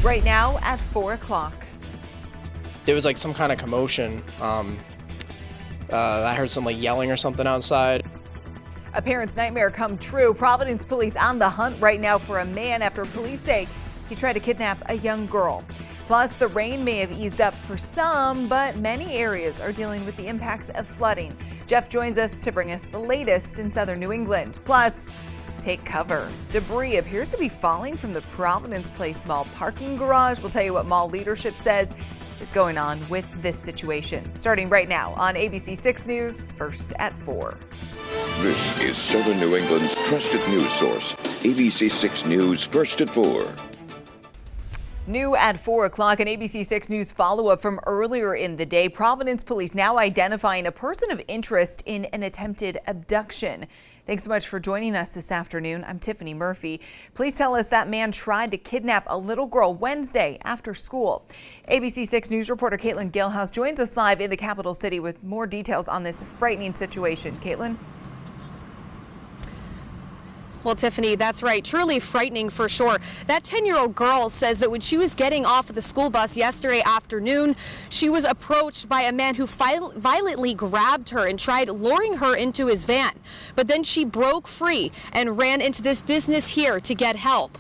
Right now at 4 o'clock. There was like some kind of commotion. I heard some like yelling or something outside. A parent's nightmare come true. Providence police on the hunt right now for a man after police say he tried to kidnap a young girl. Plus, the rain may have eased up for some, but many areas are dealing with the impacts of flooding. Jeff joins us to bring us the latest in southern New England. Plus, take cover. Debris appears to be falling from the Providence Place Mall parking garage. We'll tell you what mall leadership says is going on with this situation. Starting right now on ABC 6 News, first at 4. This is Southern New England's trusted news source, ABC 6 News, first at 4. New at 4 o'clock, an ABC 6 News follow-up from earlier in the day. Providence police now identifying a person of interest in an attempted abduction. Thanks so much for joining us this afternoon. I'm Tiffany Murphy. Please tell us that man tried to kidnap a little girl Wednesday after school. ABC 6 News reporter Caitlin Gilhouse joins us live in the capital city with more details on this frightening situation. Caitlin? Well, Tiffany, that's right. Truly frightening for sure. That 10-year-old girl says that when she was getting off of the school bus yesterday afternoon, she was approached by a man who violently grabbed her and tried luring her into his van. But then she broke free and ran into this business here to get help.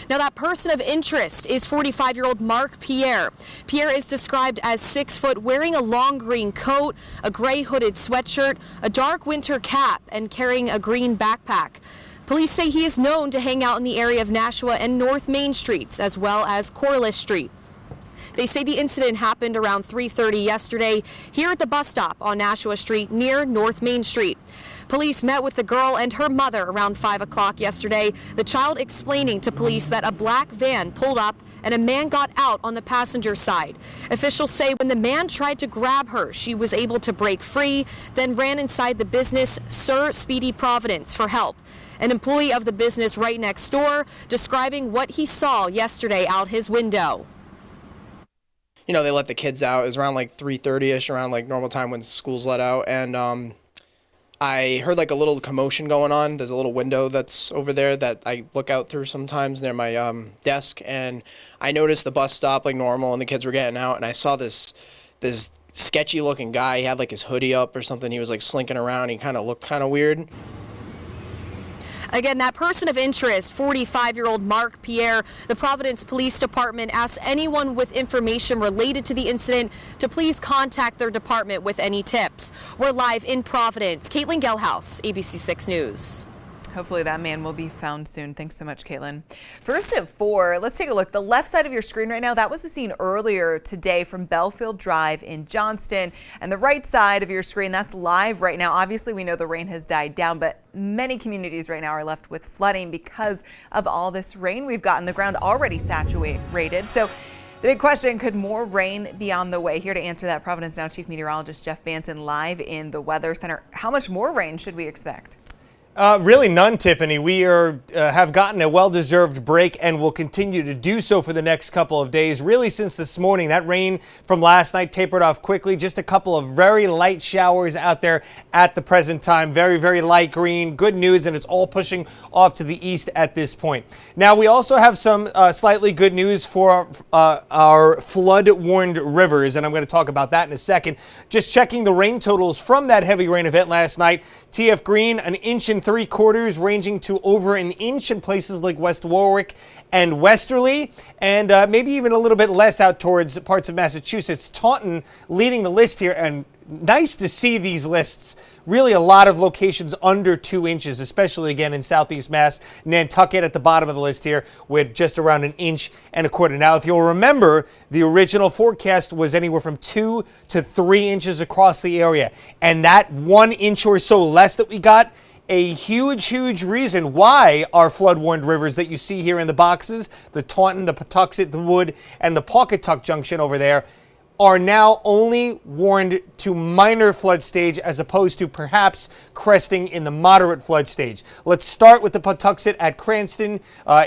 Now, that person of interest is 45-year-old Mark Pierre. Pierre is described as 6 foot, wearing a long green coat, a gray hooded sweatshirt, a dark winter cap, and carrying a green backpack. Police say he is known to hang out in the area of Nashua and North Main Streets, as well as Corliss Street. They say the incident happened around 3:30 yesterday here at the bus stop on Nashua Street near North Main Street. Police met with the girl and her mother around 5 o'clock yesterday, the child explaining to police that a black van pulled up and a man got out on the passenger side. Officials say when the man tried to grab her, she was able to break free, then ran inside the business Sir Speedy Providence for help. An employee of the business right next door describing what he saw yesterday out his window. You know, they let the kids out. It was around like 3:30ish, around like normal time when school's let out. And I heard like a little commotion going on. There's a little window that's over there that I look out through sometimes near my desk. And I noticed the bus stop like normal and the kids were getting out. And I saw this sketchy looking guy. He had like his hoodie up or something. He was like slinking around. He kind of looked kind of weird. Again, that person of interest, 45-year-old Mark Pierre, the Providence Police Department asks anyone with information related to the incident to please contact their department with any tips. We're live in Providence. Caitlin Gilhouse, ABC 6 News. Hopefully that man will be found soon. Thanks so much, Caitlin. First at 4, let's take a look. The left side of your screen right now, that was the scene earlier today from Belfield Drive in Johnston. And the right side of your screen, that's live right now. Obviously, we know the rain has died down, but many communities right now are left with flooding because of all this rain we've gotten. The ground already saturated. So the big question, could more rain be on the way? Here to answer that, Providence Now Chief Meteorologist Jeff Banson live in the Weather Center. How much more rain should we expect? Really none, Tiffany. We have gotten a well-deserved break and will continue to do so for the next couple of days. Really, since this morning, that rain from last night tapered off quickly. Just a couple of very light showers out there at the present time. Very, very light green. Good news, and it's all pushing off to the east at this point. Now, we also have some slightly good news for our flood-warned rivers, and I'm going to talk about that in a second. Just checking the rain totals from that heavy rain event last night. TF Green, 1 inch and 3/4, ranging to over 1 inch in places like West Warwick and Westerly, and maybe even a little bit less out towards parts of Massachusetts. Taunton leading the list here, and nice to see these lists. Really a lot of locations under 2 inches, especially again in Southeast Mass. Nantucket at the bottom of the list here with just around 1.25 inches. Now, if you'll remember, the original forecast was anywhere from 2 to 3 inches across the area. And that 1 inch or so less that we got, a huge reason why our flood-warned rivers that you see here in the boxes, the Taunton, the Patuxent, the Wood, and the Pawcatuck Junction over there, are now only warned to minor flood stage as opposed to perhaps cresting in the moderate flood stage. Let's start with the Patuxent at Cranston.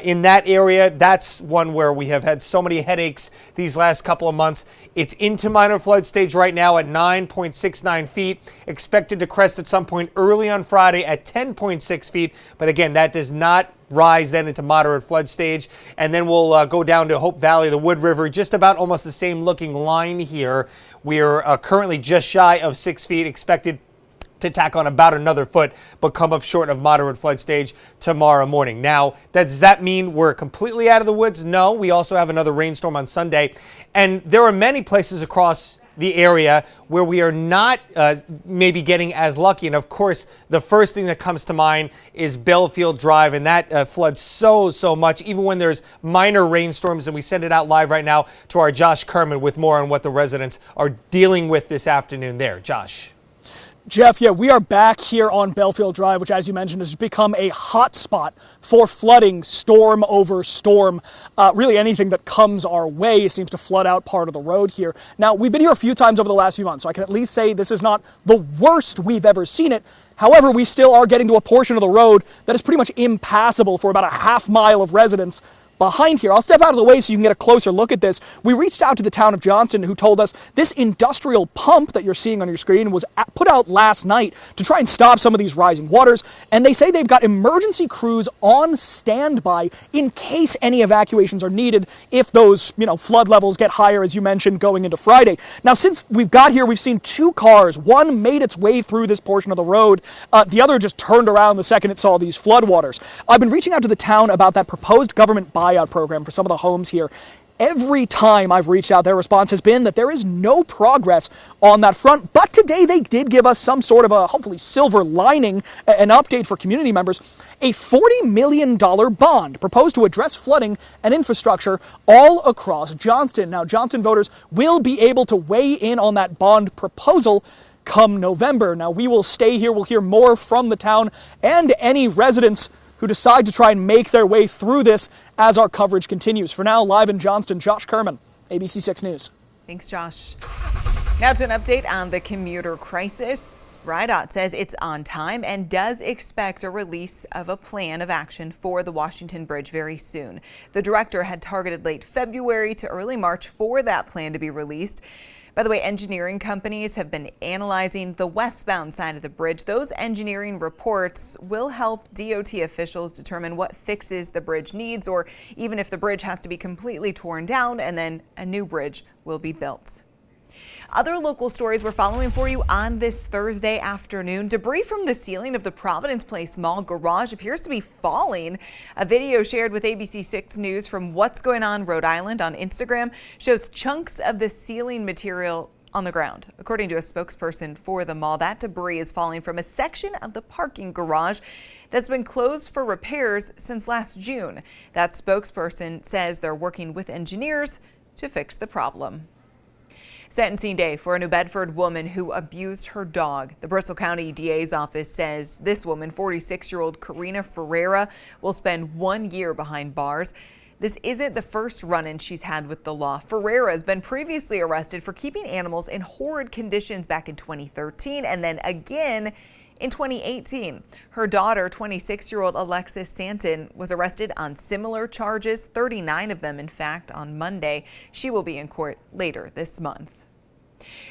In that area, that's one where we have had so many headaches these last couple of months. It's into minor flood stage right now at 9.69 feet, expected to crest at some point early on Friday at 10.6 feet. But again, that does not rise then into moderate flood stage, and then we'll go down to Hope Valley, the Wood River, just about almost the same looking line here. We're currently just shy of 6 feet, expected to tack on about another foot, but come up short of moderate flood stage tomorrow morning. Now, does that mean we're completely out of the woods? No, we also have another rainstorm on Sunday, and there are many places across the area where we are not maybe getting as lucky. And of course, the first thing that comes to mind is Belfield Drive, and that floods so much, even when there's minor rainstorms. And we send it out live right now to our Josh Kerman with more on what the residents are dealing with this afternoon there. Josh. Jeff, yeah, we are back here on Belfield Drive, which, as you mentioned, has become a hot spot for flooding, storm over storm. Really anything that comes our way seems to flood out part of the road here. Now, we've been here a few times over the last few months, so I can at least say this is not the worst we've ever seen it. However, we still are getting to a portion of the road that is pretty much impassable for about a half mile of residents behind here. I'll step out of the way so you can get a closer look at this. We reached out to the town of Johnston, who told us this industrial pump that you're seeing on your screen was put out last night to try and stop some of these rising waters. And they say they've got emergency crews on standby in case any evacuations are needed if those, flood levels get higher, as you mentioned, going into Friday. Now, since we've got here, we've seen two cars. One made its way through this portion of the road. The other just turned around the second it saw these floodwaters. I've been reaching out to the town about that proposed government buyout program for some of the homes here. Every time I've reached out, their response has been that there is no progress on that front. But today they did give us some sort of a hopefully silver lining, an update for community members. A $40 million bond proposed to address flooding and infrastructure all across Johnston. Now, Johnston voters will be able to weigh in on that bond proposal come November. Now, we will stay here. We'll hear more from the town and any residents who decide to try and make their way through this as our coverage continues. For now, live in Johnston, Josh Kerman, ABC 6 News. Thanks, Josh. Now to an update on the commuter crisis. RIDOT says it's on time and does expect a release of a plan of action for the Washington Bridge very soon. The director had targeted late February to early March for that plan to be released. By the way, engineering companies have been analyzing the westbound side of the bridge. Those engineering reports will help DOT officials determine what fixes the bridge needs, or even if the bridge has to be completely torn down and then a new bridge will be built. Other local stories we're following for you on this Thursday afternoon. Debris from the ceiling of the Providence Place Mall garage appears to be falling. A video shared with ABC 6 News from What's Going On Rhode Island on Instagram shows chunks of the ceiling material on the ground. According to a spokesperson for the mall, that debris is falling from a section of the parking garage that's been closed for repairs since last June. That spokesperson says they're working with engineers to fix the problem. Sentencing day for a New Bedford woman who abused her dog. The Bristol County DA's office says this woman, 46-year-old Karina Ferreira, will spend 1 year behind bars. This isn't the first run-in she's had with the law. Ferreira has been previously arrested for keeping animals in horrid conditions back in 2013 and then again in 2018. Her daughter, 26-year-old Alexis Santon, was arrested on similar charges, 39 of them, in fact, on Monday. She will be in court later this month.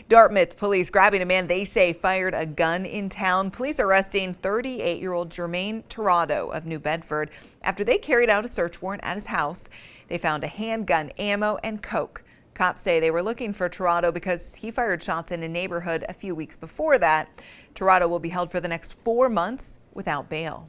Dartmouth police grabbing a man they say fired a gun in town. Police arresting 38-year-old Jermaine Tirado of New Bedford after they carried out a search warrant at his house. They found a handgun, ammo, and coke. Cops say they were looking for Tirado because he fired shots in a neighborhood a few weeks before that. Tirado will be held for the next 4 months without bail.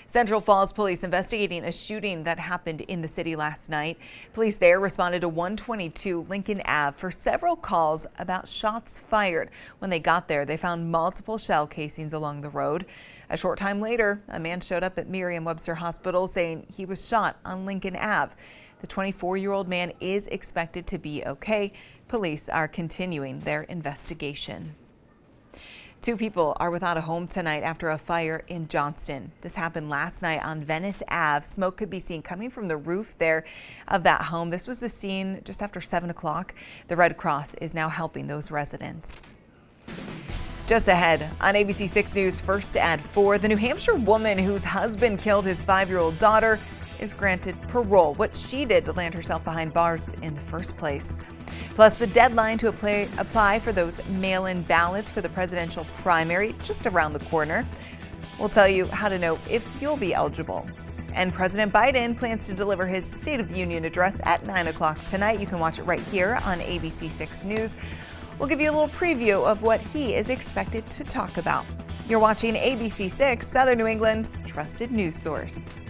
Central Falls police investigating a shooting that happened in the city last night. Police there responded to 122 Lincoln Ave for several calls about shots fired. When they got there, they found multiple shell casings along the road. A short time later, a man showed up at Merriam-Webster Hospital saying he was shot on Lincoln Ave. The 24-year-old man is expected to be okay. Police are continuing their investigation. 2 people are without a home tonight after a fire in Johnston. This happened last night on Venice Ave. Smoke could be seen coming from the roof there of that home. This was the scene just after 7 o'clock. The Red Cross is now helping those residents. Just ahead on ABC 6 News, first at 4, the New Hampshire woman whose husband killed his 5-year-old daughter is granted parole. What she did to land herself behind bars in the first place. Plus, the deadline to apply for those mail-in ballots for the presidential primary just around the corner. We'll tell you how to know if you'll be eligible. And President Biden plans to deliver his State of the Union address at 9 o'clock tonight. You can watch it right here on ABC 6 News. We'll give you a little preview of what he is expected to talk about. You're watching ABC 6, Southern New England's trusted news source.